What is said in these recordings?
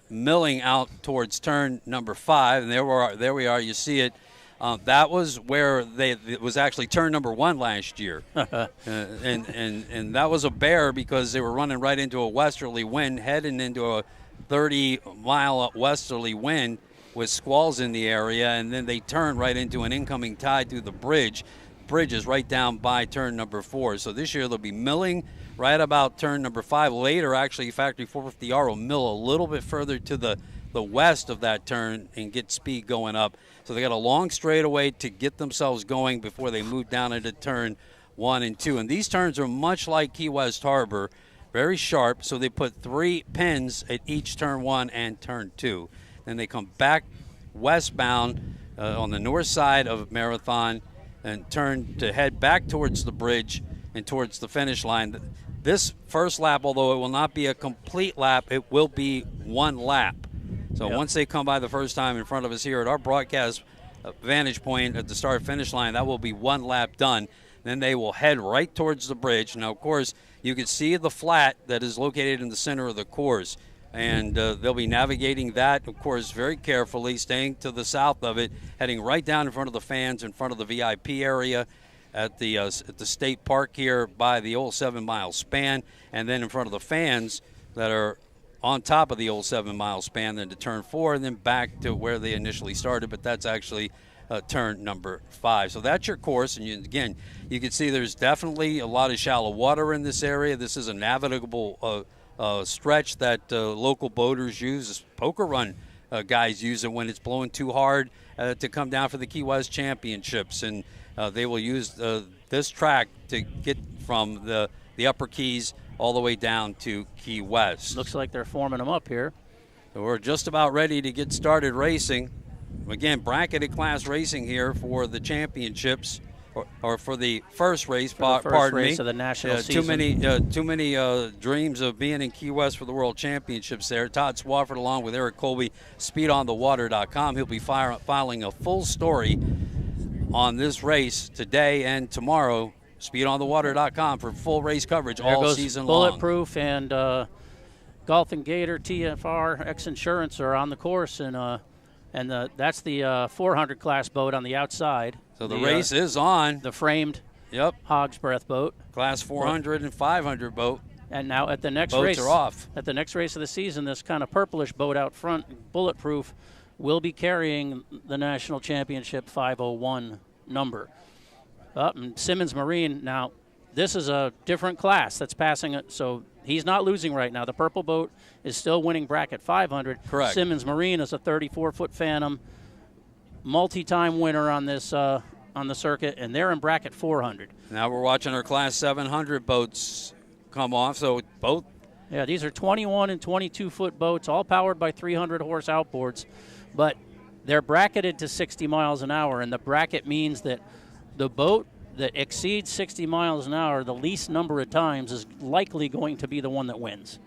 milling out towards turn number 5, and there we are. You see it. That was where it was actually turn number 1 last year, and that was a bear because they were running right into a westerly wind, heading into a 30-mile westerly wind with squalls in the area, and then they turned right into an incoming tide through the bridge. Bridge is right down by turn number 4. So this year they'll be milling right about turn number 5. Later, actually, Factory 450R will mill a little bit further to the west of that turn and get speed going up. So they got a long straightaway to get themselves going before they move down into turn 1 and 2. And these turns are much like Key West Harbor, very sharp. So they put 3 pins at each turn 1 and turn 2. Then they come back westbound on the north side of Marathon and turn to head back towards the bridge and towards the finish line. This first lap, although it will not be a complete lap, it will be 1 lap. So once they come by the first time in front of us here at our broadcast vantage point at the start-finish line, that will be 1 lap done. Then they will head right towards the bridge. Now, of course, you can see the flat that is located in the center of the course, and they'll be navigating that, of course, very carefully, staying to the south of it, heading right down in front of the fans, in front of the VIP area at the state park here by the old 7-mile span, and then in front of the fans that are on top of the old 7-mile span, then to turn 4, and then back to where they initially started, but that's actually turn number 5. So that's your course, and again, you can see there's definitely a lot of shallow water in this area. This is a navigable stretch that local boaters use. Poker Run guys use it when it's blowing too hard to come down for the Key West Championships, and they will use this track to get from the Upper Keys all the way down to Key West. Looks like they're forming them up here. So we're just about ready to get started racing. Again, bracketed class racing here for the championships, or for the first race. Pardon me. Of the national season. Too many dreams of being in Key West for the World Championships there. Todd Swafford along with Eric Colby, speedonthewater.com. He'll be filing a full story on this race today and tomorrow. SpeedOnTheWater.com for full race coverage all season long. Bulletproof and Golf and Gator, TFR, X Insurance are on the course, and that's the 400 class boat on the outside. So the race is on. The framed Hog's Breath boat. Class 400 and 500 boat. And now at the next Boats race, are off. At the next race of the season, this kind of purplish boat out front, Bulletproof, will be carrying the National Championship 501 number. And Simmons Marine, now this is a different class that's passing it, so he's not losing right now. The purple boat is still winning bracket 500. Correct. Simmons Marine is a 34-foot Phantom, multi-time winner on this on the circuit, and they're in bracket 400. Now we're watching our class 700 boats come off, so both. Yeah, these are 21 and 22-foot boats, all powered by 300-horse outboards, but they're bracketed to 60 miles an hour, and the bracket means that the boat that exceeds 60 miles an hour the least number of times is likely going to be the one that wins.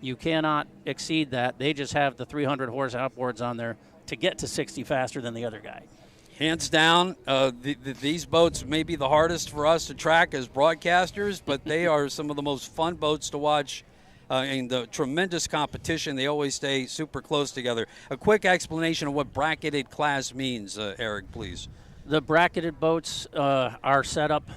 You cannot exceed that. They just have the 300-horse outboards on there to get to 60 faster than the other guy. Hands down, these boats may be the hardest for us to track as broadcasters, but they are some of the most fun boats to watch. And the tremendous competition, they always stay super close together. A quick explanation of what bracketed class means, Eric, please. The bracketed boats are set up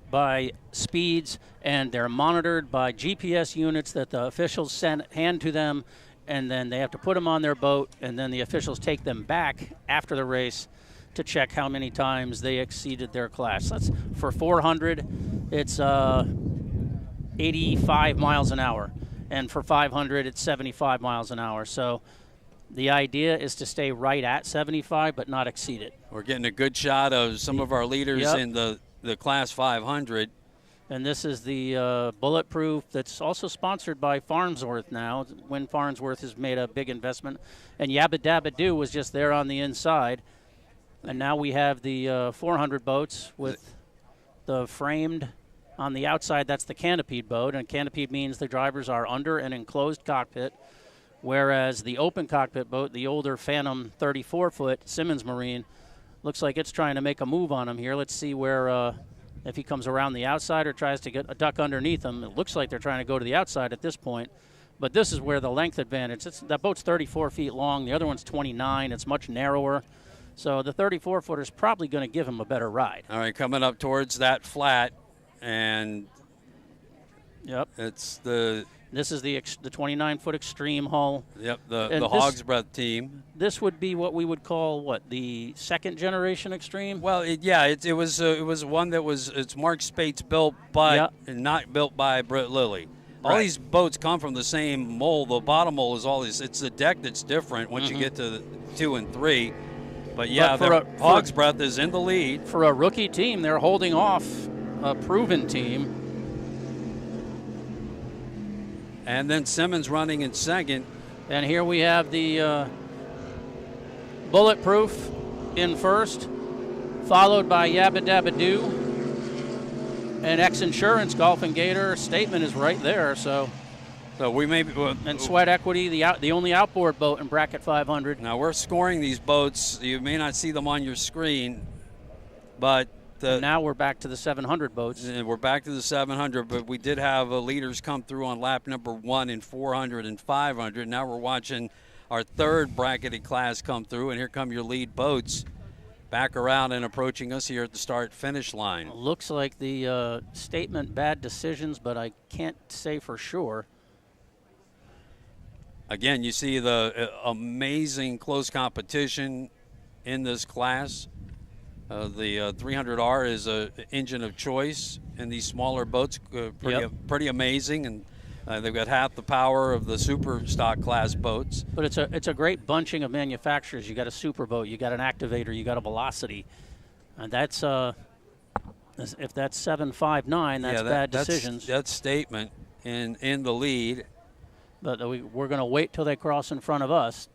by speeds, and they're monitored by GPS units that the officials hand to them, and then they have to put them on their boat, and then the officials take them back after the race to check how many times they exceeded their class. That's for 400, it's 85 miles an hour, and for 500, it's 75 miles an hour. So the idea is to stay right at 75 but not exceed it. We're getting a good shot of some of our leaders in the Class 500. And this is the Bulletproof that's also sponsored by Farnsworth now. When Farnsworth has made a big investment. And Yabba Dabba Doo was just there on the inside. And now we have the 400 boats with the framed on the outside. That's the canopied boat. And canopied means the drivers are under an enclosed cockpit. Whereas the open cockpit boat, the older Phantom 34-foot Simmons Marine, looks like it's trying to make a move on him here. Let's see where, if he comes around the outside or tries to get a duck underneath him. It looks like they're trying to go to the outside at this point. But this is where the length advantage, that boat's 34 feet long. The other one's 29. It's much narrower. So the 34-footer is probably going to give him a better ride. All right, coming up towards that flat, and yep, it's the. This is the 29-foot extreme hull. Yep, the Hog's Breath team. This would be what we would call the second generation extreme. Well, it was one that it's Mark Spates built, but not built by Britt Lilly. All these boats come from the same mold. The bottom mold is all these. It's the deck that's different once you get to the 2 and 3. But yeah, Hog's Breath is in the lead. For a rookie team, they're holding off a proven team. And then Simmons running in second. And here we have the Bulletproof in first, followed by Yabba Dabba Doo. And X Insurance, Golf and Gator, Statement is right there. So we may be, and Sweat Equity, the only outboard boat in bracket 500. Now we're scoring these boats. You may not see them on your screen, but now we're back to the 700 boats. And we're back to the 700, but we did have leaders come through on lap number 1 in 400 and 500. Now we're watching our third bracketed class come through, and here come your lead boats back around and approaching us here at the start-finish line. Looks like the Statement bad decisions, but I can't say for sure. Again, you see the amazing close competition in this class. The 300R is an engine of choice in these smaller boats, pretty amazing, and they've got half the power of the super stock class boats. But it's a great bunching of manufacturers. You got a super boat, you got an Activator, you got a Velocity, and that's if that's 759, that's bad decisions. That's Statement in the lead. But we're going to wait till they cross in front of us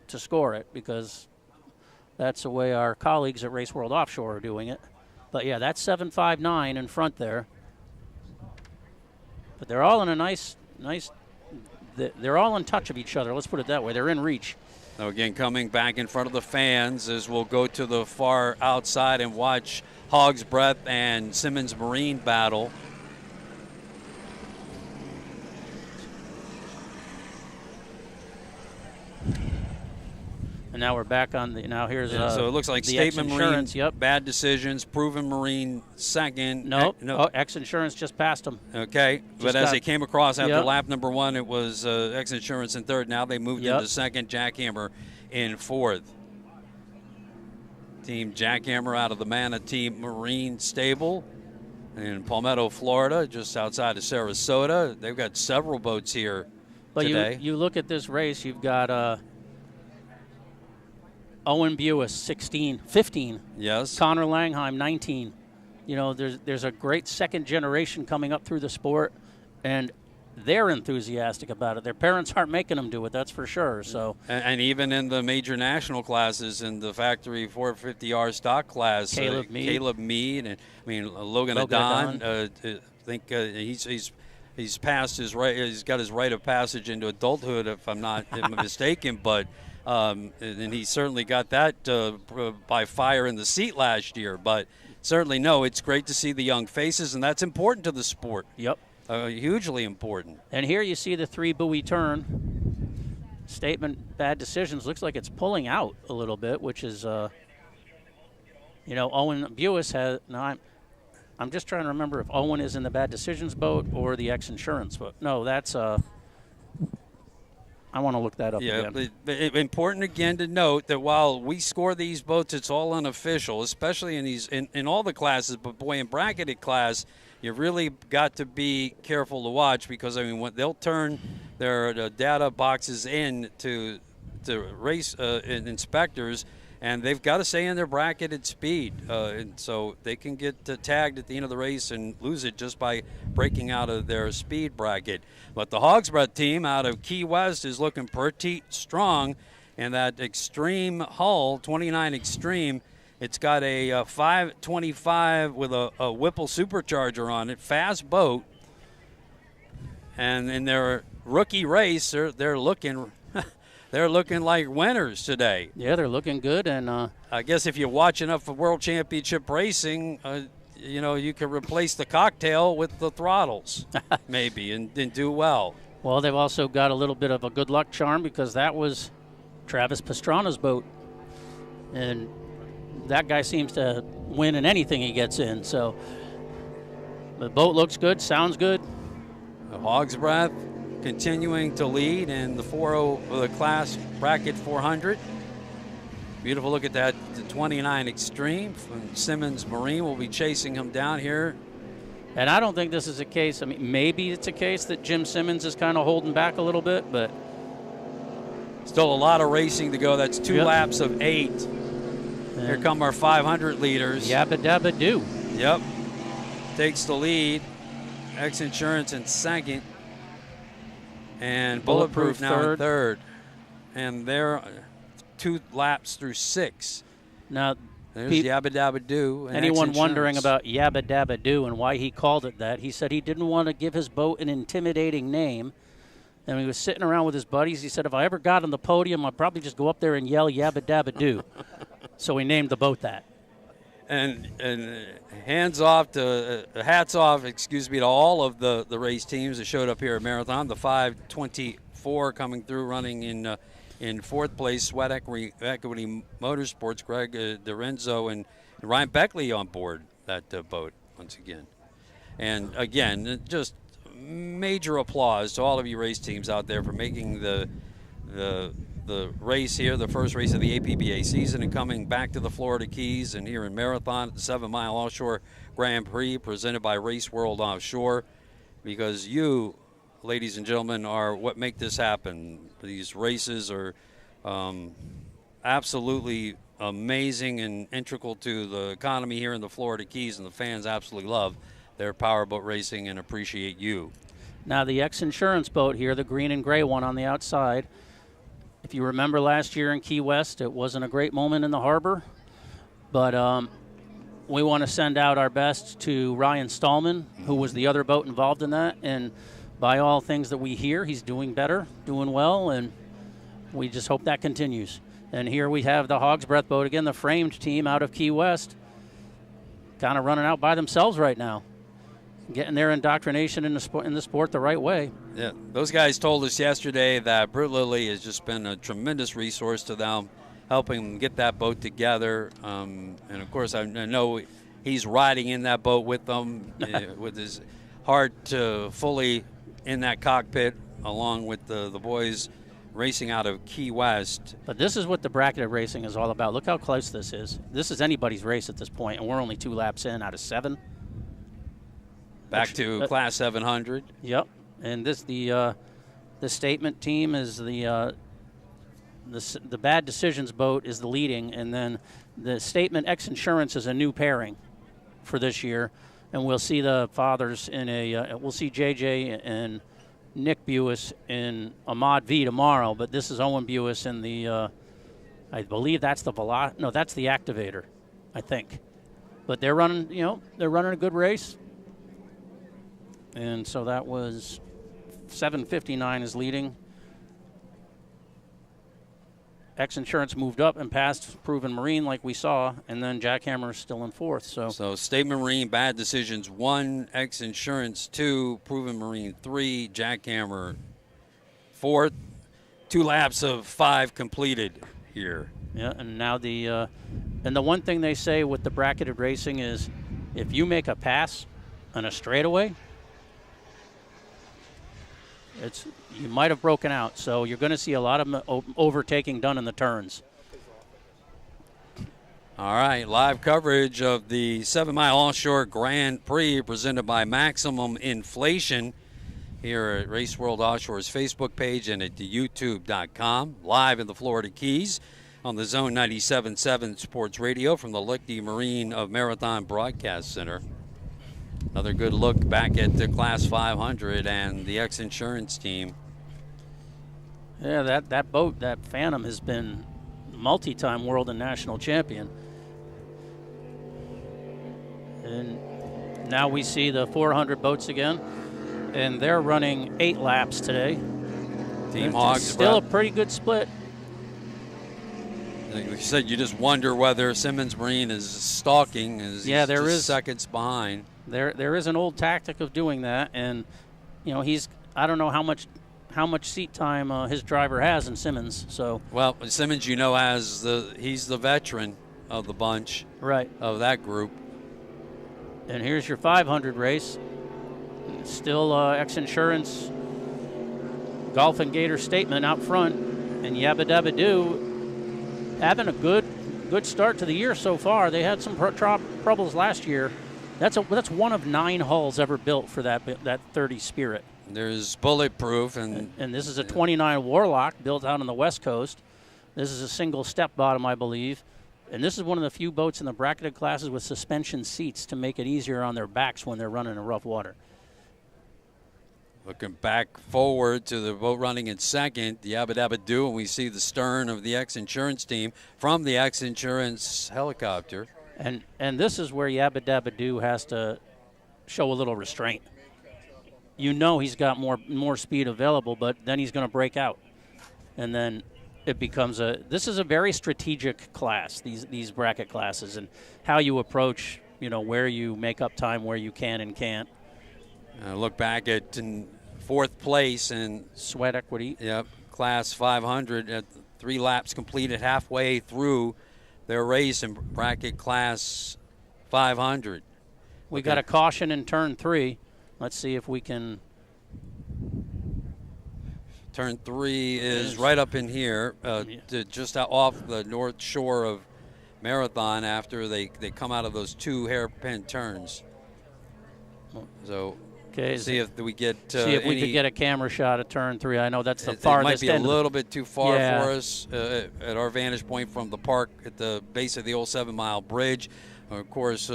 to score it, because that's the way our colleagues at Race World Offshore are doing it. But yeah, that's 759 in front there. But they're all in a nice. They're all in touch of each other. Let's put it that way. They're in reach. Now again, coming back in front of the fans as we'll go to the far outside and watch Hog's Breath and Simmons Marine battle. And now we're back on now here's so it looks like Statement Marine, bad decisions, Proven Marine second. No. X Insurance just passed them. Okay, but as they came across after lap number 1, it was X Insurance in third. Now they moved into second, Jackhammer in fourth. Team Jackhammer out of the Manatee Marine Stable in Palmetto, Florida, just outside of Sarasota. They've got several boats here today. You look at this race, you've got Owen Buis, 15. Yes. Connor Langheim, 19. You know, there's a great second generation coming up through the sport, and they're enthusiastic about it. Their parents aren't making them do it, that's for sure. So. And even in the major national classes, in the factory 450R stock class, Caleb Mead, and Logan Adon. I think he's passed his right. He's got his rite of passage into adulthood, if I'm not mistaken, but. And he certainly got that by fire in the seat last year. But certainly, it's great to see the young faces, and that's important to the sport. Yep. Hugely important. And here you see the 3-buoy turn. Statement bad decisions. Looks like it's pulling out a little bit, which is, Owen Buis has. No, I'm just trying to remember if Owen is in the bad decisions boat or the X Insurance boat. No, that's I want to look that up again. Important again to note that while we score these boats, it's all unofficial, especially in all the classes. But boy, in bracketed class, you really got to be careful to watch, because when they'll turn their data boxes in to race inspectors, and they've got to stay in their bracketed speed, and so they can get tagged at the end of the race and lose it just by breaking out of their speed bracket. But the Hog's Breath team out of Key West is looking pretty strong, and that Extreme hull, 29 Extreme, it's got a 525 with a Whipple supercharger on it, fast boat, and in their rookie race, they're looking. They're looking like winners today. Yeah, they're looking good, and I guess if you watch enough of World Championship racing, you can replace the cocktail with the throttles, maybe, and do well. Well, they've also got a little bit of a good luck charm because that was Travis Pastrana's boat. And that guy seems to win in anything he gets in. So the boat looks good, sounds good. The Hog's Breath continuing to lead in the 4.0 for the class bracket 400. Beautiful look at that, the 29 Extreme from Simmons Marine will be chasing him down here. And I don't think this is a case, I mean, maybe it's a case that Jim Simmons is kind of holding back a little bit, but. Still a lot of racing to go. That's 2 laps of 8. And here come our 500 leaders. Yabba Dabba Do. Yep. Takes the lead. X Insurance in second. And Bulletproof now in third. And they're 2 laps through 6. Now, there's Yabba Dabba Do. Anyone wondering about Yabba Dabba Do and why he called it that, he said he didn't want to give his boat an intimidating name. And he was sitting around with his buddies. He said, if I ever got on the podium, I'd probably just go up there and yell Yabba Dabba Do. So he named the boat that. And hats off, to all of the race teams that showed up here at Marathon. The 524 coming through, running in fourth place. Sweat Equity Motorsports, Greg DiRenzo and Ryan Beckley on board that boat once again. And again, just major applause to all of you race teams out there for making the race here, the first race of the APBA season, and coming back to the Florida Keys and here in Marathon at the 7-mile Offshore Grand Prix presented by Race World Offshore, because you, ladies and gentlemen, are what make this happen. These races are absolutely amazing and integral to the economy here in the Florida Keys, and the fans absolutely love their powerboat racing and appreciate you. Now the X Insurance boat here, the green and gray one on the outside. If you remember last year in Key West, it wasn't a great moment in the harbor, but we want to send out our best to Ryan Stallman, who was the other boat involved in that, and by all things that we hear, he's doing better, doing well, and we just hope that continues. And here we have the Hog's Breath boat again, the framed team out of Key West, kind of running out by themselves right now, getting their indoctrination in the sport the right way. Yeah, those guys told us yesterday that Britt Lilly has just been a tremendous resource to them, helping them get that boat together. And of course, I know he's riding in that boat with them, with his heart fully in that cockpit, along with the boys racing out of Key West. But this is what the bracketed racing is all about. Look how close this is. This is anybody's race at this point, and we're only 2 laps in out of 7. Back to Class 700. Yep, and this the statement team is the Bad Decisions boat is the leading, and then the Statement X Insurance is a new pairing for this year, and we'll see the fathers in we'll see JJ and Nick Buis in Ahmad V tomorrow, but this is Owen Buis in the I believe that's the that's the Activator, I think, but they're running a good race. And so that was 7:59 is leading. X Insurance moved up and passed Proven Marine like we saw, and then Jackhammer is still in fourth. So Statement Marine, Bad Decisions 1, X Insurance 2, Proven Marine 3, Jackhammer 4th. 2 laps of 5 completed here. Yeah, and now the one thing they say with the bracketed racing is if you make a pass on a straightaway, you might have broken out, so you're going to see a lot of overtaking done in the turns. All right, live coverage of the 7-mile Offshore Grand Prix presented by Maximum Inflation here at Race World Offshore's Facebook page and at youtube.com. Live in the Florida Keys on the Zone 97.7 Sports Radio from the Lichty Marine of Marathon Broadcast Center. Another good look back at the Class 500 and the X Insurance team. Yeah, that boat, that Phantom, has been multi-time world and national champion. And now we see the 400 boats again, and they're running 8 laps today. Team Hogs still a pretty good split. Like you said, you just wonder whether Simmons Marine is stalking. There is seconds behind. There is an old tactic of doing that, and I don't know how much how much seat time his driver has in Simmons. So well, Simmons, he's the veteran of the bunch, right, of that group. And here's your 500 race. Still X Insurance Golf and Gator statement out front, and Yabba Dabba Doo having a good start to the year so far. They had some troubles last year. That's one of 9 hulls ever built for that 30 Spirit. There's Bulletproof, and this is a 29 Warlock built out on the West Coast. This is a single step bottom, I believe. And this is one of the few boats in the bracketed classes with suspension seats to make it easier on their backs when they're running in rough water. Looking back forward to the boat running in second, the Yabba Dabba Doo, and we see the stern of the X Insurance team from the X Insurance helicopter. And this is where Yabba Dabba Doo has to show a little restraint. You know he's got more speed available, but then he's going to break out. And then it becomes this is a very strategic class, these bracket classes, and how you approach, where you make up time, where you can and can't. Look back at in 4th place in Sweat Equity. Yep, class 500 at 3 laps completed halfway through their race in bracket class 500. We got a caution in turn 3. Let's see if we can. Turn 3 is right up in here, just off the north shore of Marathon after they come out of those 2 hairpin turns. So see if we get we could get a camera shot of turn 3. I know that's the farthest end. It might be a little bit too far for us at our vantage point from the park at the base of the old 7 Mile Bridge. Of course,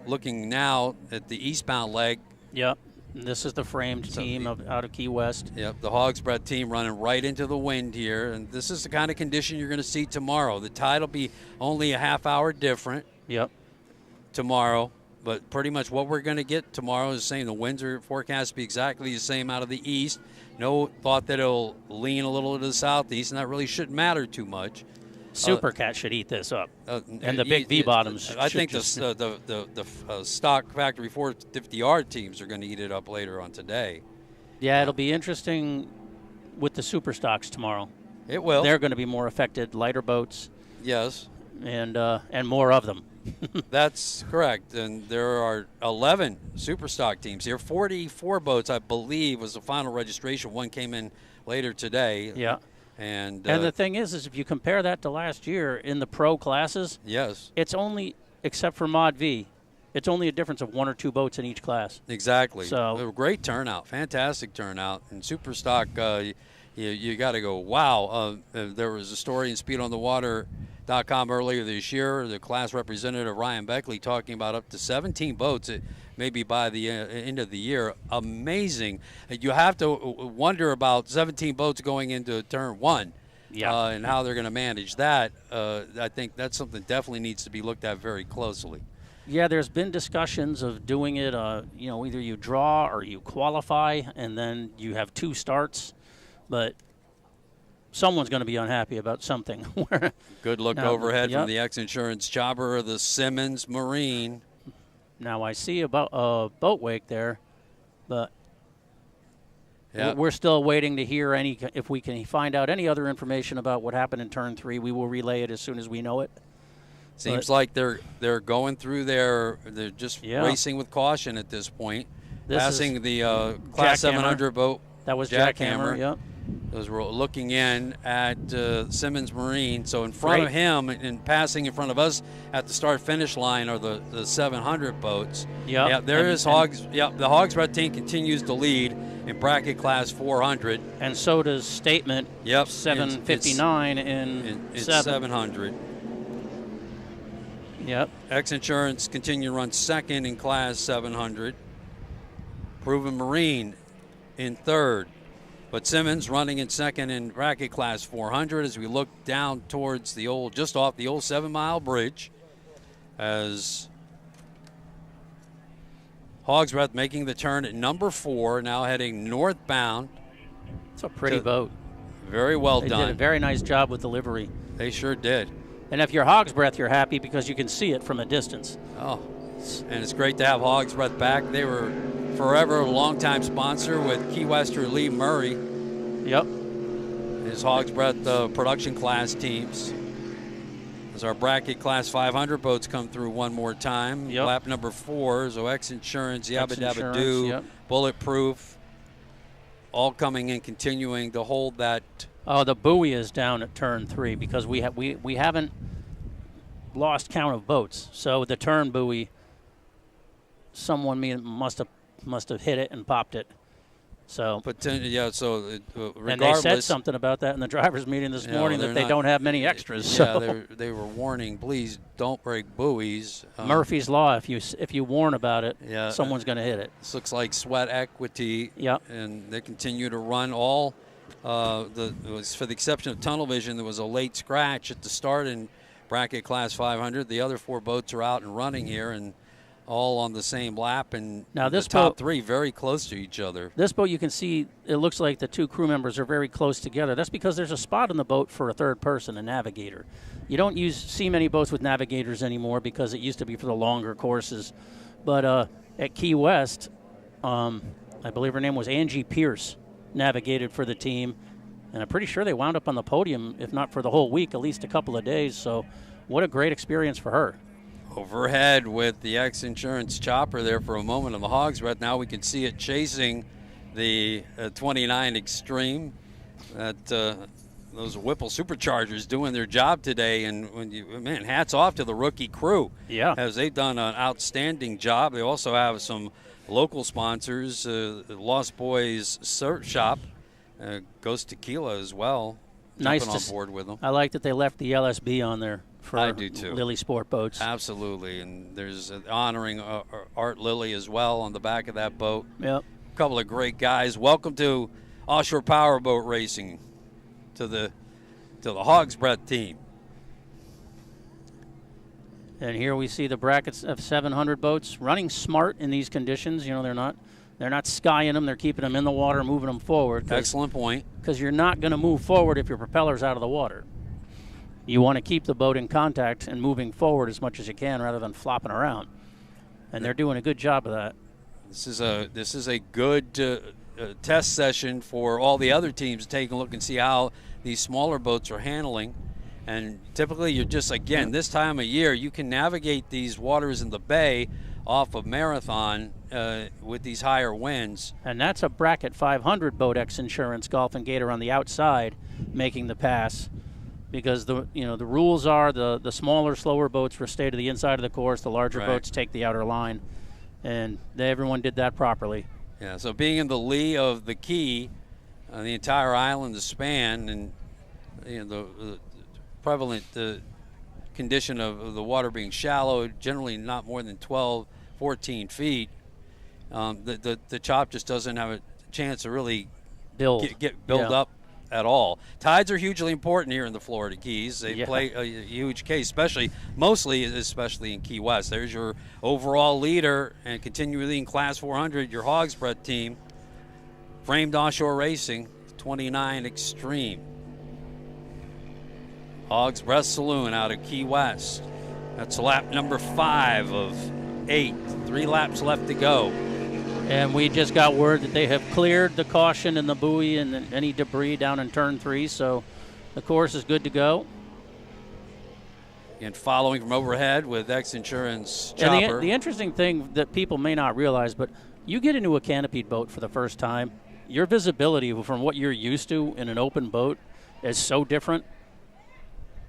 looking now at the eastbound leg. Yep. This is the framed team out of Key West. Yep, the Hog's Breath team running right into the wind here. And this is the kind of condition you're going to see tomorrow. The tide will be only a half hour different tomorrow. But pretty much what we're going to get tomorrow is saying the winds are forecast to be exactly the same out of the east. No thought that it'll lean a little to the southeast, and that really shouldn't matter too much. Supercat should eat this up, and the big V-bottoms. I think the stock factory 450R teams are going to eat it up later on today. Yeah, it'll be interesting with the super stocks tomorrow. It will. They're going to be more affected, lighter boats. Yes. And more of them. That's correct. And there are 11 super stock teams here. 44 boats, I believe, was the final registration. One came in later today. Yeah. And the thing is if you compare that to last year in the pro classes, yes, it's only, except for Mod V, it's only a difference of 1 or 2 boats in each class. Exactly. So great turnout, fantastic turnout. And super stock, you got to go, wow. There was a story in SpeedOnTheWater.com earlier this year. The class representative Ryan Beckley talking about up to 17 boats. Maybe by the end of the year. Amazing. You have to wonder about 17 boats going into turn 1 and how they're going to manage that. I think that's something that definitely needs to be looked at very closely. Yeah, there's been discussions of doing it, either you draw or you qualify, and then you have 2 starts. But someone's going to be unhappy about something. Good look overhead from the X Insurance chopper of the Simmons Marine. Now I see about a boat wake there, but we're still waiting to hear if we can find out any other information about what happened in turn 3. We will relay it as soon as we know it. Seems like they're going through they're just racing with caution at this point. Passing the Class 700 boat. That was Jackhammer. Yep. Those were looking in at Simmons Marine. So in front of him and passing in front of us at the start-finish line are the 700 boats. Yep. Yeah, there is Hogs. Yeah, the Hogs Breath team continues to lead in bracket class 400. And so does Statement. Yep. 759 in 700. Yep. X Insurance continue to run second in class 700. Proven Marine in third. But Simmons running in second in bracket class 400 as we look down towards just off the old 7 Mile Bridge as Hog's Breath making the turn at number 4, now heading northbound. It's a pretty boat. Very well done. They did a very nice job with delivery. They sure did. And if you're Hog's Breath, you're happy because you can see it from a distance. Oh, and it's great to have Hog's Breath back. They were forever a longtime sponsor with Key Wester Lee Murray. Yep. His Hog's Breath production class teams. As our bracket class 500 boats come through one more time. Yep. Lap number 4, so X Insurance, Yabba Dabba Doo, yep. Bulletproof, all coming in, continuing to hold that. Oh, the buoy is down at turn 3 because we haven't lost count of boats. So the turn buoy, someone must have hit it and popped it. So, yeah. So regardless, and they said something about that in the drivers' meeting this morning that they don't have many extras. Yeah, so. they were warning, please don't break buoys. Murphy's Law, if you warn about it, yeah, someone's going to hit it. This looks like Sweat Equity. Yep. And they continue to run all. It was for the exception of Tunnel Vision, there was a late scratch at the start in bracket class 500. The other 4 boats are out and running here, and all on the same lap, and now this the top boat, 3 very close to each other. This boat, you can see, it looks like the 2 crew members are very close together. That's because there's a spot in the boat for a third person, a navigator. You don't see many boats with navigators anymore because it used to be for the longer courses. But at Key West, I believe her name was Angie Pierce, navigated for the team, and I'm pretty sure they wound up on the podium, if not for the whole week, at least a couple of days. So what a great experience for her. Overhead with the X Insurance chopper there for a moment on the Hog's Breath. Now we can see it chasing the 29 Extreme. Those Whipple Superchargers doing their job today, and hats off to the rookie crew. Yeah, as they've done an outstanding job. They also have some local sponsors, Lost Boys Surf Shop, Ghost Tequila as well. Nice jumping on board with them. I like that they left the LSB on there. I do too. Lily Sport boats. Absolutely, and there's honoring Art Lilly as well on the back of that boat. Yep. A couple of great guys. Welcome to Offshore Powerboat Racing, to the Hog's Breath team. And here we see the brackets of 700 boats running smart in these conditions. You know, they're not skying them. They're keeping them in the water, moving them forward. Excellent point. Because you're not going to move forward if your propeller's out of the water. You want to keep the boat in contact and moving forward as much as you can rather than flopping around. And they're doing a good job of that. This is a good test session for all the other teams to take a look and see how these smaller boats are handling. And typically you're just, again, this time of year, you can navigate these waters in the bay off of Marathon with these higher winds. And that's a bracket 500 boat, X Insurance, Golf and Gator on the outside making the pass. Because the rules are the smaller, slower boats will stay to the inside of the course. The larger boats take the outer line, and everyone did that properly. Yeah. So being in the lee of the key, the entire island is span, and the prevalent condition of the water being shallow, generally not more than 12, 14 feet. The chop just doesn't have a chance to really build up at all. Tides are hugely important here in the Florida Keys. They play a huge case, especially in Key West. There's your overall leader and continuing leading Class 400, your Hog's Breath team, Framed Offshore Racing, 29 Extreme. Hog's Breath Saloon out of Key West. That's lap number 5 of 8. 3 laps left to go. And we just got word that they have cleared the caution and the buoy and any debris down in turn 3, so the course is good to go. And following from overhead with X Insurance chopper. And the interesting thing that people may not realize, but you get into a canopied boat for the first time, your visibility from what you're used to in an open boat is so different.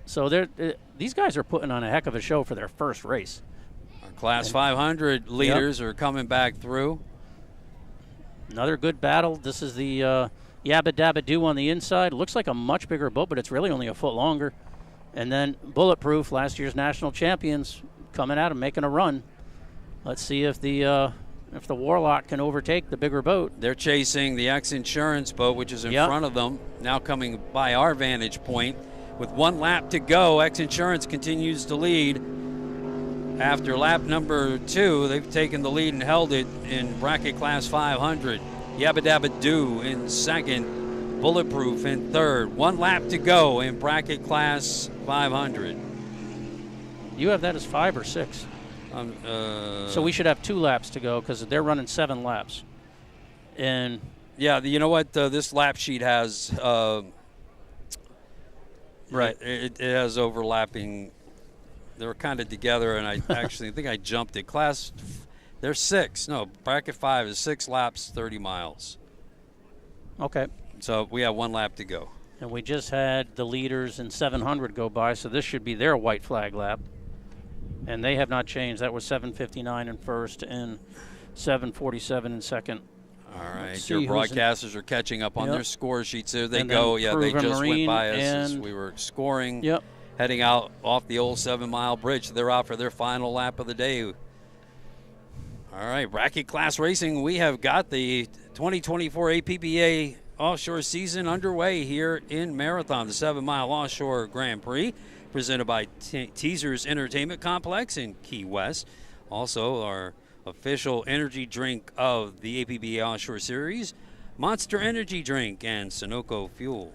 So these guys are putting on a heck of a show for their first race. Our Class 500 leaders are coming back through. Another good battle. This is the Yabba Dabba Doo on the inside. Looks like a much bigger boat, but it's really only a foot longer. And then Bulletproof, last year's national champions, coming at them, making a run. Let's see if the Warlock can overtake the bigger boat. They're chasing the X Insurance boat, which is in front of them, now coming by our vantage point. With 1 lap to go, X Insurance continues to lead. After lap number 2, they've taken the lead and held it in bracket class 500. Yabba Dabba Doo in second, Bulletproof in third. 1 lap to go in bracket class 500. You have that as 5 or 6? So we should have 2 laps to go because they're running 7 laps. And Yeah, you know what? This lap sheet has Right. It has overlapping. They're kind of together, and I actually think I jumped it. There's 6. No, bracket 5 is 6 laps, 30 miles. Okay. So we have 1 lap to go. And we just had the leaders in 700 go by, so this should be their white flag lap. And they have not changed. That was 7:59 in first and 7:47 in second. All right, your broadcasters are catching up on their score sheets. There they go. Yeah, they just went by us as we were scoring. Yep. Heading out off the old 7-mile bridge. They're out for their final lap of the day. All right, bracket class racing. We have got the 2024 APBA Offshore season underway here in Marathon, the 7-mile Offshore Grand Prix, presented by Teasers Entertainment Complex in Key West. Also, our official energy drink of the APBA Offshore Series, Monster Energy Drink and Sunoco Fuel.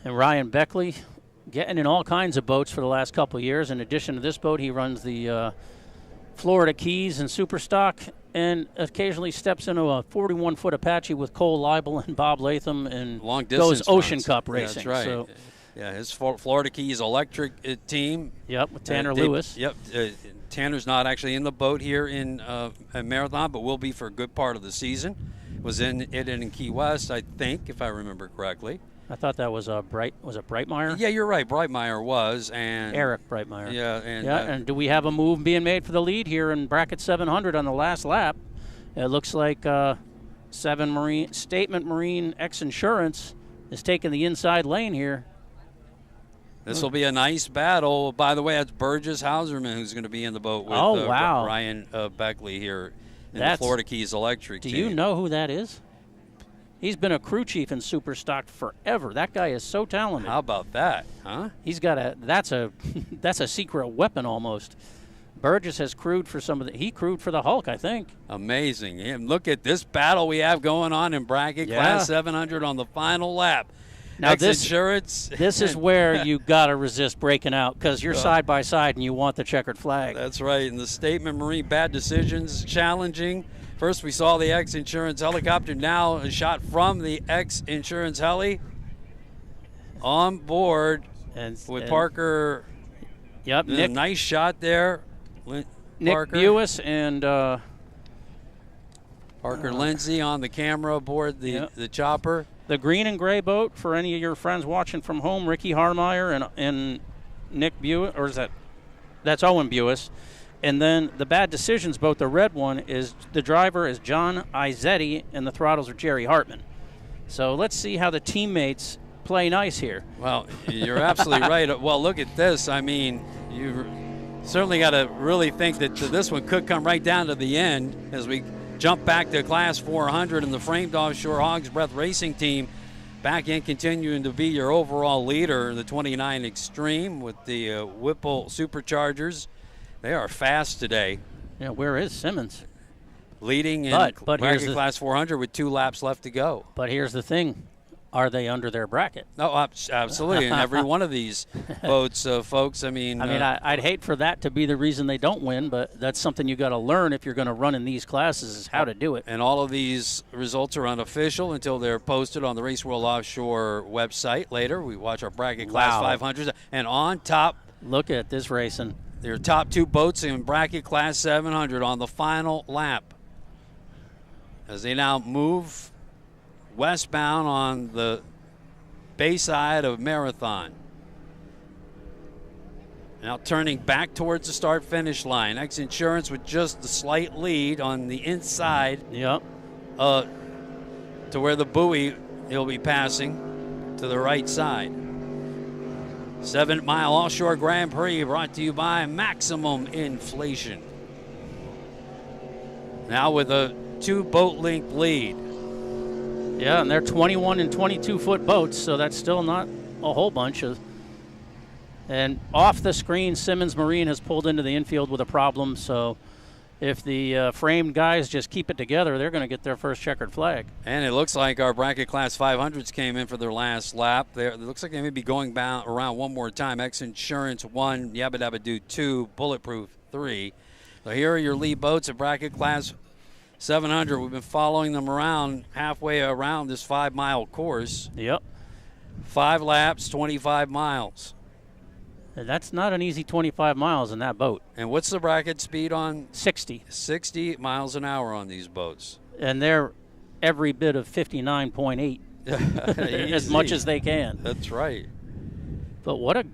And Ryan Beckley getting in all kinds of boats for the last couple of years. In addition to this boat, he runs the Florida Keys and Superstock, and occasionally steps into a 41-foot Apache with Cole Leibel and Bob Latham and long goes Ocean runs. Cup racing. Yeah, that's right. So, yeah, his Florida Keys electric team. Yep, with Tanner Lewis. Yep, Tanner's not actually in the boat here in Marathon, but will be for a good part of the season. Was in Key West, I think, if I remember correctly. I thought that was Breitmeyer? Yeah, you're right. Breitmeyer was, and Eric Breitmeyer. Yeah, and do we have a move being made for the lead here in bracket 700 on the last lap? It looks like Statement Marine X Insurance is taking the inside lane here. This will be a nice battle. By the way, that's Burgess Hauserman who's going to be in the boat with Ryan Beckley here in the Florida Keys Electric team. Do you know who that is? He's been a crew chief in Superstock forever. That guy is so talented. How about that, huh? He's got that's a secret weapon almost. Burgess has crewed for he crewed for the Hulk, I think. Amazing. And look at this battle we have going on in bracket class 700 on the final lap. Now Insurance. This is where you got to resist breaking out because you're side by side and you want the checkered flag. That's right. And the Statement Marine bad decisions challenging. First, we saw the X Insurance helicopter. Now a shot from the X Insurance heli on board with Parker. Yep, Nick. Nice shot there. Nick Buis and Parker Lindsay on the camera aboard the chopper. The green and gray boat for any of your friends watching from home, Ricky Harmeyer and Nick Buis, or is that's Owen Buis. And then the bad decisions boat, the red one, is the driver is John Izzetti and the throttles are Jerry Hartman. So let's see how the teammates play nice here. Well, you're absolutely right. Well, look at this. I mean, you certainly got to really think that this one could come right down to the end as we jump back to Class 400 and the framed offshore Hog's Breath Racing team back in, continuing to be your overall leader, the 29 Extreme with the Whipple Superchargers. They are fast today. Yeah, where is Simmons? Leading in bracket Class 400 with 2 laps left to go. But here's the thing. Are they under their bracket? No, absolutely. In every one of these boats, folks, I mean, I'd hate for that to be the reason they don't win, but that's something you got to learn if you're going to run in these classes is how to do it. And all of these results are unofficial until they're posted on the Race World Offshore website later. We watch our bracket Class 500s. And on top, look at this racing. Their top 2 boats in bracket Class 700 on the final lap as they now move westbound on the bayside of Marathon. Now turning back towards the start-finish line. X Insurance with just the slight lead on the inside. Yep. To where the buoy he'll be passing to the right side. 7-mile Offshore Grand Prix brought to you by Maximum Inflation. Now with a 2-boat length lead. Yeah, and they're 21 and 22-foot boats, so that's still not a whole bunch of. And off the screen, Simmons Marine has pulled into the infield with a problem, so if the framed guys just keep it together, they're going to get their first checkered flag. And it looks like our bracket Class 500s came in for their last lap. It looks like they may be going around one more time. X Insurance 1, Yabba Dabba Doo 2, Bulletproof 3. So here are your lead boats at bracket Class 700, we've been following them around halfway around this 5-mile course. Yep. 5 laps, 25 miles. And that's not an easy 25 miles in that boat. And what's the bracket speed on? 60. 60 miles an hour on these boats. And they're every bit of 59.8 as much as they can. That's right. But what a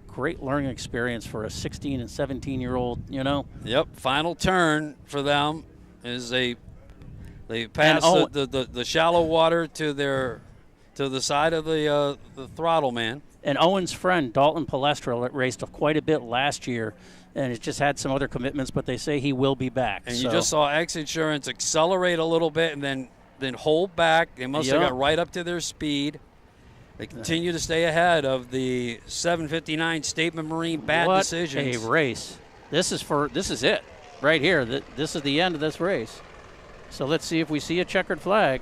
great learning experience for a 16 and 17-year-old, you know? Yep, final turn for them is they pass the shallow water to the side of the throttle man. And Owen's friend, Dalton Palestra, raced quite a bit last year, and has just had some other commitments, but they say he will be back. And you just saw X Insurance accelerate a little bit and then hold back. They must have got right up to their speed. They continue to stay ahead of the 759 Statement Marine Bad Decisions. What a race. This is it right here. This is the end of this race. So let's see if we see a checkered flag.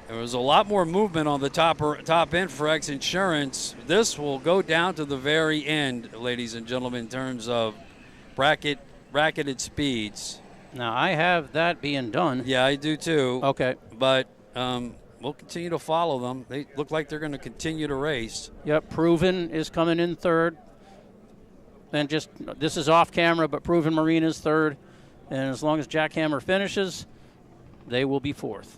There was a lot more movement on the top end for X Insurance. This will go down to the very end, ladies and gentlemen, in terms of bracketed speeds. Now, I have that being done. Yeah, I do too. Okay. But we'll continue to follow them. They look like they're going to continue to race. Yep, Proven is coming in third. And this is off camera, but Proven Marine is third. And as long as Jackhammer finishes, they will be fourth.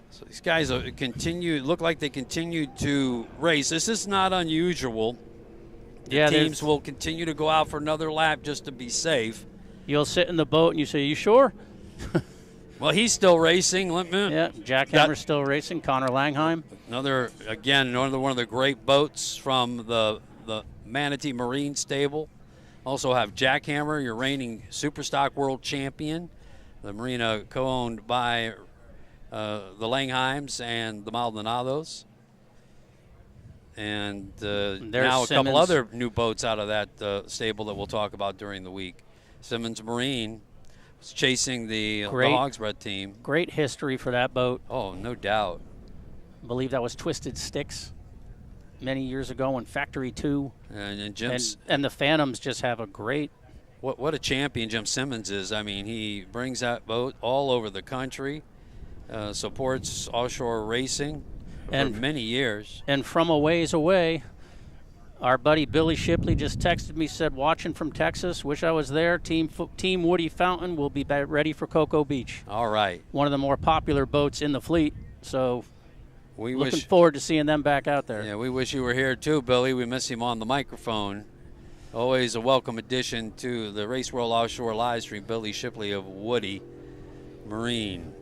So these guys look like they continue to race. This is not unusual. The teams will continue to go out for another lap just to be safe. You'll sit in the boat and you say, "You sure?" Well, he's still racing. Yeah, Jackhammer's still racing. Connor Langheim. Another one of the great boats from the Manatee Marine stable. Also have Jackhammer, your reigning Superstock World Champion. The marina co-owned by the Langheims and the Maldonados. And now a couple other new boats out of that stable that we'll talk about during the week. Simmons Marine was chasing the Hogsbred team. Great history for that boat. Oh, no doubt. I believe that was Twisted Sticks many years ago in Factory 2. And Jim's and the Phantoms just have a great... What a champion Jim Simmons is. I mean, he brings that boat all over the country, supports offshore racing for many years. And from a ways away, our buddy Billy Shipley just texted me, said, watching from Texas, wish I was there. Team Woody Fountain will be ready for Cocoa Beach. All right. One of the more popular boats in the fleet, so looking forward to seeing them back out there. Yeah, we wish you were here too, Billy. We miss him on the microphone. Always a welcome addition to the Race World Offshore live stream, Billy Shipley of Woody Marine.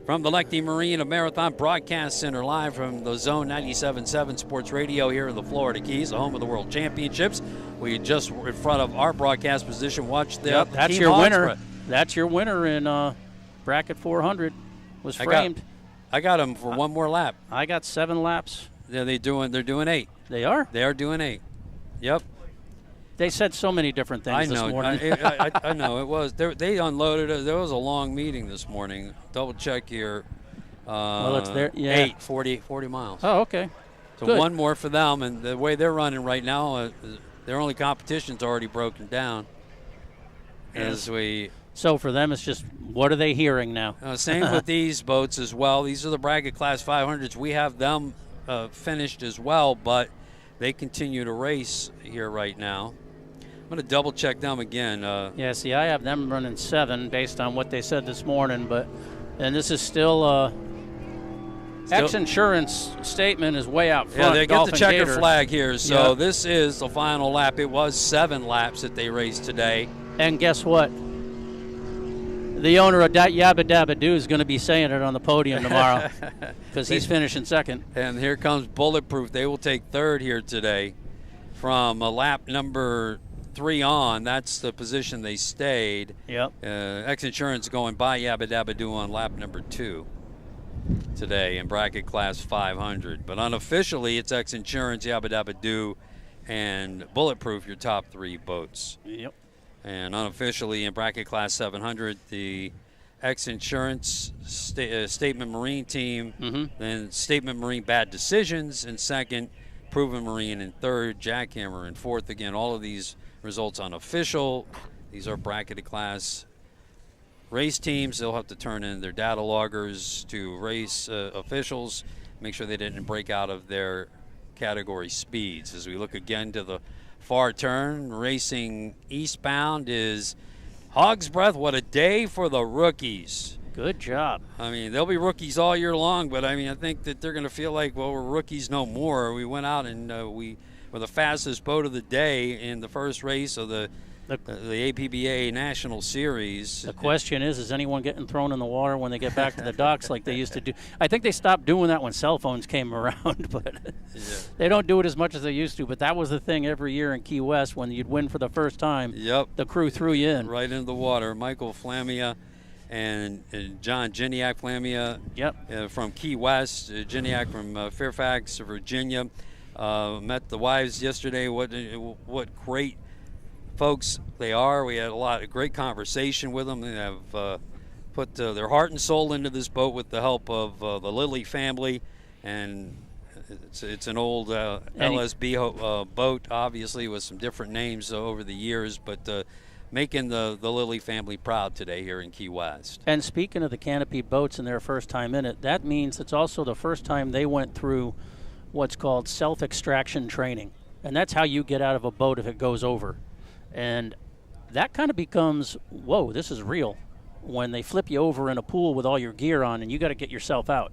From the Lectie Marine Marathon Broadcast Center, live from the Zone 97.7 Sports Radio here in the Florida Keys, the home of the World Championships. We just in front of our broadcast position watched the that's Team your Hogsbred. winner. That's your winner in bracket 400. Was framed. I got him for one more lap. I got 7 laps. Yeah, they're doing 8. They are? They are doing 8. Yep. They said so many different things this morning. I know. It was. They unloaded. There was a long meeting this morning. Double check here. Well, it's there. Yeah. 40 miles. Oh, okay. So good. One more for them. And the way they're running right now, their only competition's already broken down. So for them, it's just, what are they hearing now? Same with these boats as well. These are the bracket class 500s. We have them finished as well, but they continue to race here right now. I'm going to double check them again. Yeah, see, I have them running 7 based on what they said this morning, and this is still X Insurance statement is way out front. Yeah, they get the checker Gator flag here. So This is the final lap. It was 7 laps that they raced today. And guess what? The owner of Yabba Dabba Doo is going to be saying it on the podium tomorrow because he's finishing second. And here comes Bulletproof. They will take third here today from lap number 3 on. That's the position they stayed. Yep. X Insurance going by Yabba Dabba Doo on lap number 2 today in bracket class 500. But unofficially, it's X Insurance, Yabba Dabba Doo, and Bulletproof, your top 3 boats. Yep. And unofficially in bracket class 700, the X Insurance Statement Marine team, then Statement Marine Bad Decisions in second, Proven Marine in third, Jackhammer in fourth. Again, all of these results unofficial. These are bracketed class race teams, they'll have to turn in their data loggers to race officials, make sure they didn't break out of their category speeds. As we look again to the far turn, racing eastbound is Hog's Breath. What a day for the rookies. Good job. I mean, they'll be rookies all year long, but I mean, I think that they're going to feel like, well, we're rookies no more. We went out and we were the fastest boat of the day in the first race of the APBA National Series. The question is anyone getting thrown in the water when they get back to the docks like they used to do? I think they stopped doing that when cell phones came around, but they don't do it as much as they used to. But that was the thing every year in Key West when you'd win for the first time. Yep. The crew threw you in. Right into the water. Michael Flamia and John Giniak Flamia from Key West, Giniak from Fairfax, Virginia. Met the wives yesterday. What great folks they are. We had a great conversation with them. They have put their heart and soul into this boat with the help of the Lilly family, and it's an old LSB boat, obviously with some different names over the years, but making the Lilly family proud today here in Key West. And speaking of the Canopy boats and their first time in it, that means it's also the first time they went through what's called self-extraction training, and that's how you get out of a boat if it goes over. And that kind of becomes, whoa, this is real, when they flip you over in a pool with all your gear on and you got to get yourself out.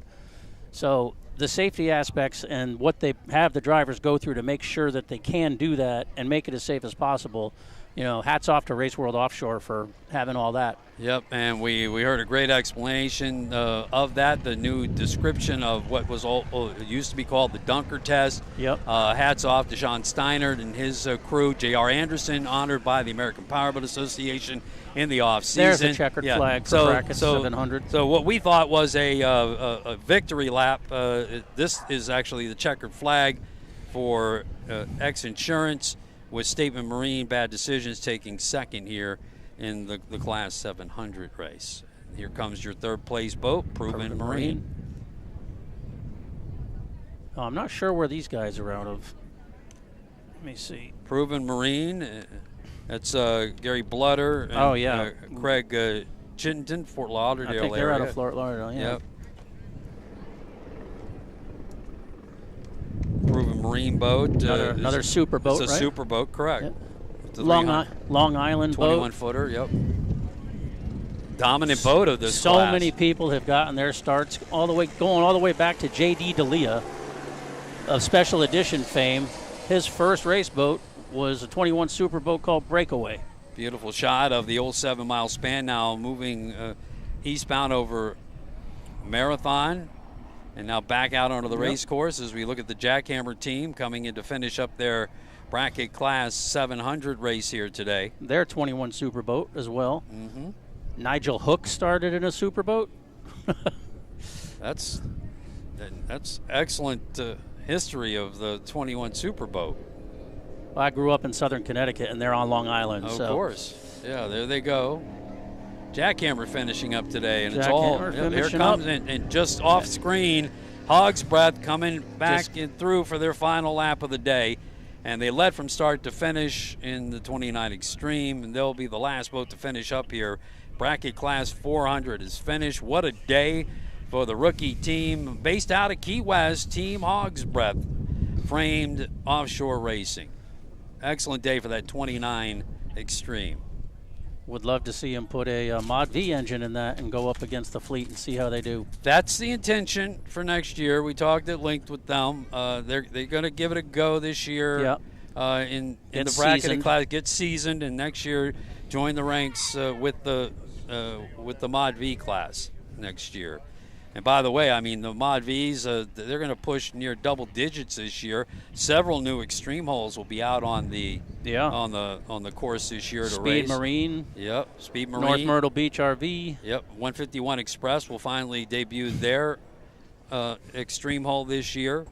So the safety aspects and what they have the drivers go through to make sure that they can do that and make it as safe as possible, hats off to Race World Offshore for having all that. Yep, and we heard a great explanation of that, the new description of what was used to be called the Dunker test. Yep. Hats off to Sean Steinert and his crew. J.R. Anderson, honored by the American Powerboat Association in the off-season. There's a checkered flag for bracket 700. So what we thought was a victory lap, this is actually the checkered flag for X Insurance, with Statement Marine Bad Decisions taking second here in the Class 700 race. Here comes your third place boat, Proven Marine. Oh, I'm not sure where these guys are out of. Let me see. Proven Marine, that's Gary Bludder and Craig Chittenden, Fort Lauderdale I think they're out of Fort Lauderdale, yeah. Yep. Proven Marine boat. Another super boat, It's a super boat, correct. Yep. Long Island 21 boat. 21-footer, yep. Dominant boat of this class. So class. many people have gotten their starts going all the way back to J.D. D'Elia of Special Edition fame. His first race boat was a 21 super boat called Breakaway. Beautiful shot of the old 7-mile span now moving eastbound over Marathon. And now back out onto the race course as we look at the Jackhammer team coming in to finish up their bracket Class 700 race here today. Their 21 super boat as well. Mm-hmm. Nigel Hook started in a super boat. That's excellent history of the 21 super boat. Well, I grew up in southern Connecticut, and they're on Long Island. Of course. Yeah, there they go. Jackhammer finishing up today, and it's all here comes and just off screen, Hog's Breath coming back through for their final lap of the day, and they led from start to finish in the 29 Extreme, and they'll be the last boat to finish up here. Bracket Class 400 is finished. What a day for the rookie team based out of Key West, Team Hog's Breath, framed offshore racing. Excellent day for that 29 Extreme. Would love to see him put a Mod V engine in that and go up against the fleet and see how they do. That's the intention for next year. We talked at length with them. They're going to give it a go this year. Yep. In the bracket class, get seasoned, and next year join the ranks with the Mod V class next year. And by the way, I mean the Mod Vs, they're going to push near double digits this year. Several new extreme holes will be out on the on the course this year to race. Speed Marine. Yep, Speed Marine. North Myrtle Beach RV. Yep, 151 Express will finally debut their extreme hole this year.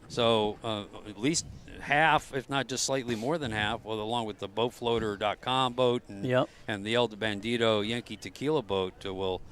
So at least half, if not just slightly more than half, along with the boatfloater.com boat and the El Bandito Yankee Tequila boat will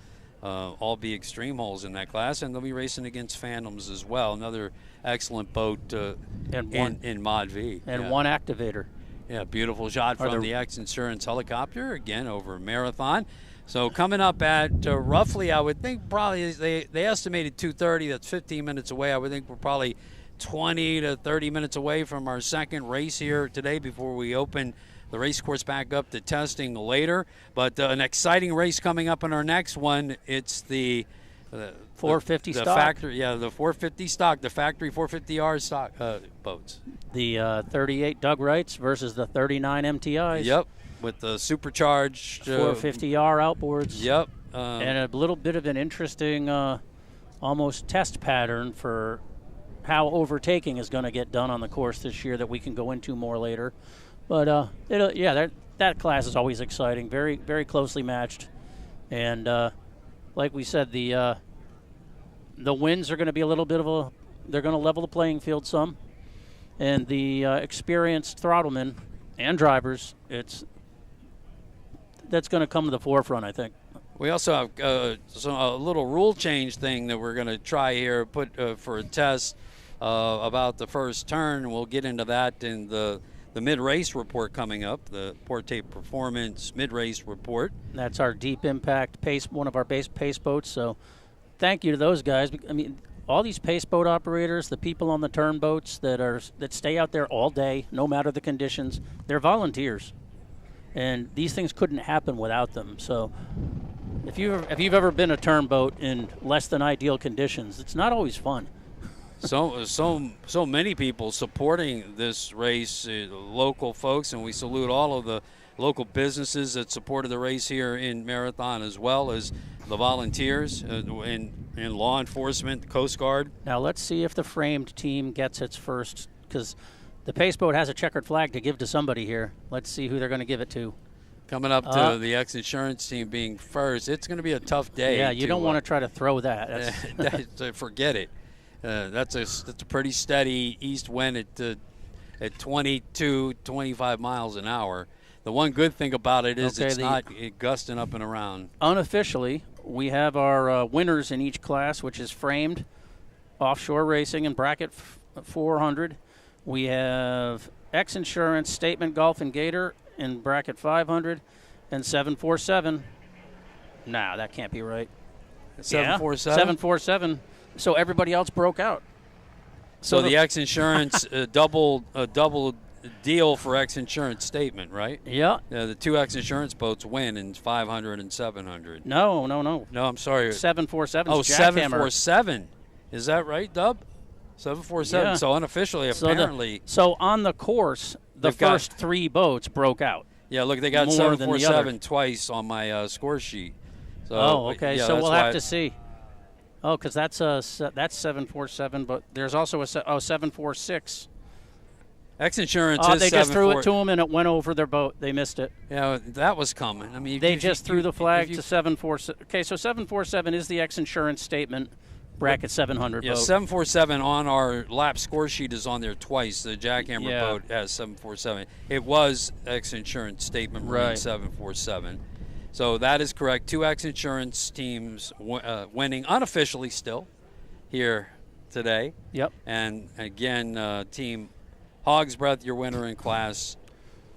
all be extreme holes in that class, and they'll be racing against Phantoms as well. Another excellent boat in Mod V. And one activator. Yeah, beautiful shot from the X Insurance helicopter, again over Marathon. So coming up at roughly, I would think probably they estimated 2:30. That's 15 minutes away. I would think we're probably 20 to 30 minutes away from our second race here today before we open the race course back up to testing later. But an exciting race coming up in our next one. It's the 450 the stock. Factory, the 450 stock, the factory 450R stock boats. The 38 Doug Wrights versus the 39 MTIs. Yep, with the supercharged 450R outboards. Yep. And a little bit of an interesting almost test pattern for how overtaking is going to get done on the course this year that we can go into more later. But, that class is always exciting, very, very closely matched. And like we said, the wins are going to be a little bit of they're going to level the playing field some. And the experienced throttlemen and drivers, that's going to come to the forefront, I think. We also have a little rule change thing that we're going to try here, put for a test about the first turn. We'll get into that in the mid-race report coming up, the Porte Performance mid-race report. That's our deep impact pace, one of our base pace boats. So thank you to those guys. I mean, all these pace boat operators, the people on the turn boats that stay out there all day, no matter the conditions, they're volunteers. And these things couldn't happen without them. So if you've ever been a turn boat in less than ideal conditions, it's not always fun. So many people supporting this race, local folks, and we salute all of the local businesses that supported the race here in Marathon, as well as the volunteers and law enforcement, the Coast Guard. Now let's see if the framed team gets its first, because the pace boat has a checkered flag to give to somebody here. Let's see who they're going to give it to. Coming up to the X-Insurance team being first, it's going to be a tough day. Yeah, you don't want to try to throw that. Forget it. That's a pretty steady east wind at 22, 25 miles an hour. The one good thing about it is it's not gusting up and around. Unofficially, we have our winners in each class, which is framed, offshore racing, and bracket 400. We have X-Insurance, Statement Golf and Gator in bracket 500, and 747. Nah, that can't be right. 747? 747. So everybody else broke out. So the X-Insurance double deal for X-Insurance Statement, right? Yeah. The two X-Insurance boats win in 500 and 700. No. No, I'm sorry. 747. Oh, 747. Is that right, Dub? 747. Yeah. So unofficially, apparently. So on the course, the first three boats broke out. Yeah, look, they got 747 twice on my score sheet. So, okay. So we'll have to see. Oh, because that's 747, but there's also a 746. X-Insurance is they just threw it to them and it went over their boat. They missed it. Yeah, that was coming. I mean, they just threw the flag to 747. Okay, so 747 is the X-Insurance Statement bracket 700 boat. 747 on our lap score sheet is on there twice. The Jackhammer boat has 747. It was X-Insurance Statement Marine 747. So that is correct. Two X-Insurance teams winning unofficially still here today. Yep. And again, Team Hog's Breath, your winner in Class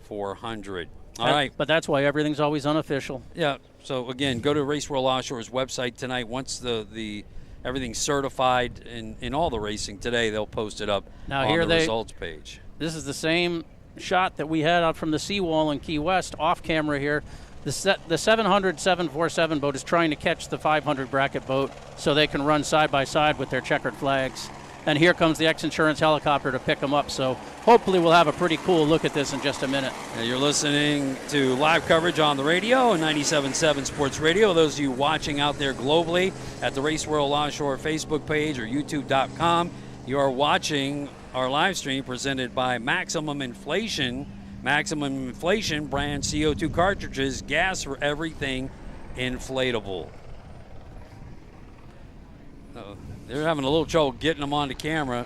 400. All right. But that's why everything's always unofficial. Yeah. So again, go to Race World Offshore's website tonight. Once the everything's certified in all the racing today, they'll post it up on the results page. This is the same shot that we had out from the seawall in Key West off camera here. The 700 747 boat is trying to catch the 500 bracket boat so they can run side by side with their checkered flags. And here comes the X-Insurance helicopter to pick them up. So hopefully we'll have a pretty cool look at this in just a minute. You're listening to live coverage on the radio, 97.7 Sports Radio. Those of you watching out there globally at the Race World Offshore Facebook page or YouTube.com, you are watching our live stream presented by Maximum Inflation. Maximum Inflation brand CO2 cartridges, gas for everything inflatable. They're having a little trouble getting them onto camera.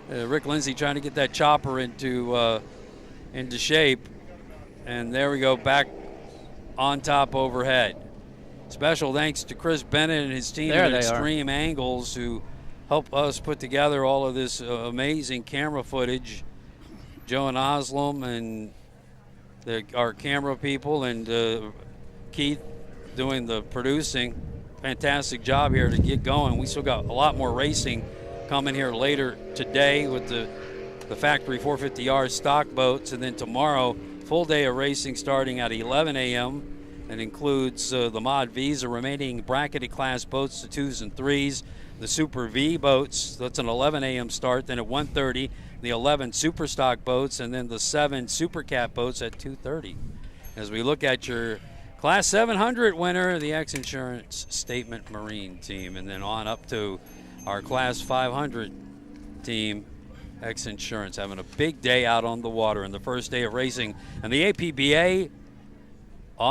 Rick Lindsay trying to get that chopper into shape. And there we go, back on top overhead. Special thanks to Chris Bennett and his team at Extreme Angles who helped us put together all of this amazing camera footage. Joe and Oslam and our camera people and Keith doing the producing. Fantastic job here to get going. We still got a lot more racing coming here later today with the factory 450R stock boats, and then tomorrow full day of racing starting at 11 a.m. and includes the Mod V's, the remaining bracketed class boats, the 2s and 3s, the Super V boats. That's an 11 a.m. start. Then at 1:30, the 11 Super Stock boats, and then the 7 Super Cat boats at 2:30. As we look at your Class 700 winner, the X Insurance Statement Marine team, and then on up to our Class 500 team, X Insurance, having a big day out on the water in the first day of racing. And the APBA